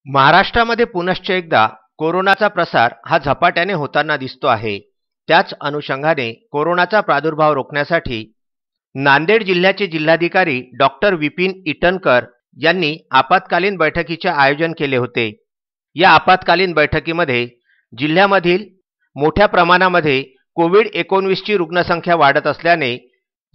महाराष्ट्रामध्ये पुनश्च एकदा कोरोनाचा प्रसार हा झपाट्याने होताना दिसतो आहे। त्याच अनुषंगाने कोरोनाचा प्रादुर्भाव रोखण्यासाठी नांदेड जिल्ह्याचे जिल्हाधिकारी डॉक्टर विपिन ईटनकर यांनी आपत्कालीन बैठकीचे आयोजन केले होते। या आपत्कालीन बैठकीमध्ये जिल्ह्यामधील मोठ्या प्रमाणामध्ये कोविड-19 ची रुग्णसंख्या वाढत असल्याने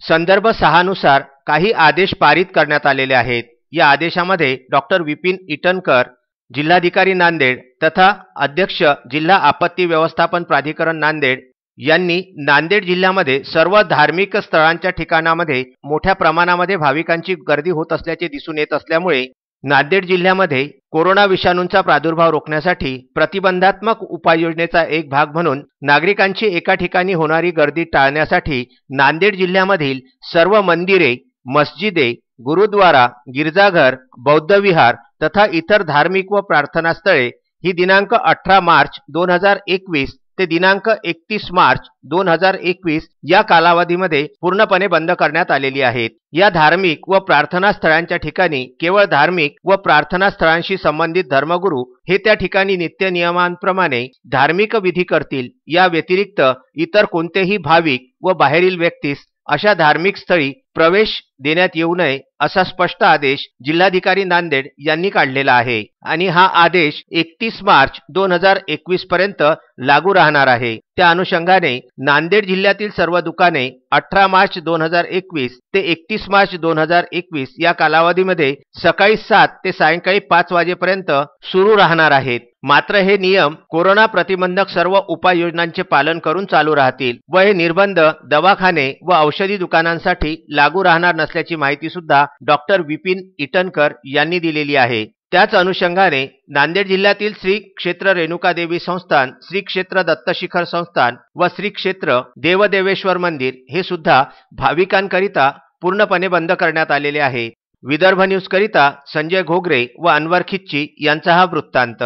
संदर्भ 6 नुसार काही आदेश पारित करण्यात आलेले आहेत। या आदेशामध्ये डॉक्टर विपिन ईटनकर जिल्हाधिकारी नांदेड तथा अध्यक्ष जिल्हा आपत्ती व्यवस्थापन प्राधिकरण नांदेड यांनी नांदेड जिल्ह्यामध्ये सर्व धार्मिक स्थळांच्या ठिकाणामध्ये मोठ्या प्रमाणामध्ये भाविकांची गर्दी होत असल्याचे दिसून येत असल्यामुळे नांदेड जिल्ह्यामध्ये कोरोना विषाणूंचा प्रादुर्भाव रोखण्यासाठी प्रतिबंधात्मक उपाययोजनेचा एक भाग म्हणून नागरिकांची एका ठिकाणी होणारी गर्दी टाळण्यासाठी नांदेड जिल्ह्यामधील सर्व मंदिरे, मस्जिदे, गुरुद्वारा, गिरजाघर, बौद्ध विहार तथा इतर धार्मिक व प्रार्थना स्थळे ही दिनांक 18 मार्च 2021 ते दिनांक 31 मार्च 2021 या कालावधीमध्ये पूर्णपणे बंद करण्यात आलेली आहेत। या धार्मिक व प्रार्थना स्थळांच्या ठिकाणी केवळ धार्मिक व प्रार्थना स्थळांशी संबंधित धर्मगुरू हे त्या ठिकाणी नित्य नियमांप्रमाणे धार्मिक विधी करतील। या व्यतिरिक्त इतर कोणतेही भाविक व बाहेरील व्यक्तीस अशा धार्मिक स्थळी प्रवेश देण्यात येऊ नये असा स्पष्ट आदेश जिल्हाधिकारी नांदेड यांनी काढलेला आहे आणि हा आदेश 31 मार्च 2021 पर्यंत लागू राहणार आहे। त्या अनुषंगाने नांदेड जिल्ह्यातील सर्व दुकाने 18 मार्च 2021 ते 31 मार्च 2021 या कालावधीमध्ये सकाळी 7 ते सायंकाळी 5 वाजेपर्यंत सुरू राहणार आहेत। मात्र हे नियम कोरोना प्रतिबंधक सर्व उपाययोजनांचे पालन करून चालू राहतील व हे निर्बंध दवाखाने व औषधी दुकानांसाठी लागू राहणार नसल्याची माहिती सुद्धा डॉक्टर विपिन ईटनकर यांनी दिलेली आहे। त्याच अनुषंगाने नांदेड जिल्ह्यातील श्री क्षेत्र रेणुकादेवी संस्थान, श्री क्षेत्र दत्तशिखर संस्थान व श्री क्षेत्र देवदेवेश्वर मंदिर हे सुद्धा भाविकांकरिता पूर्णपणे बंद करण्यात आलेले आहे। विदर्भ न्यूज करिता संजय घोगरे व अनवर खिच्ची यांचा हा वृत्तांत।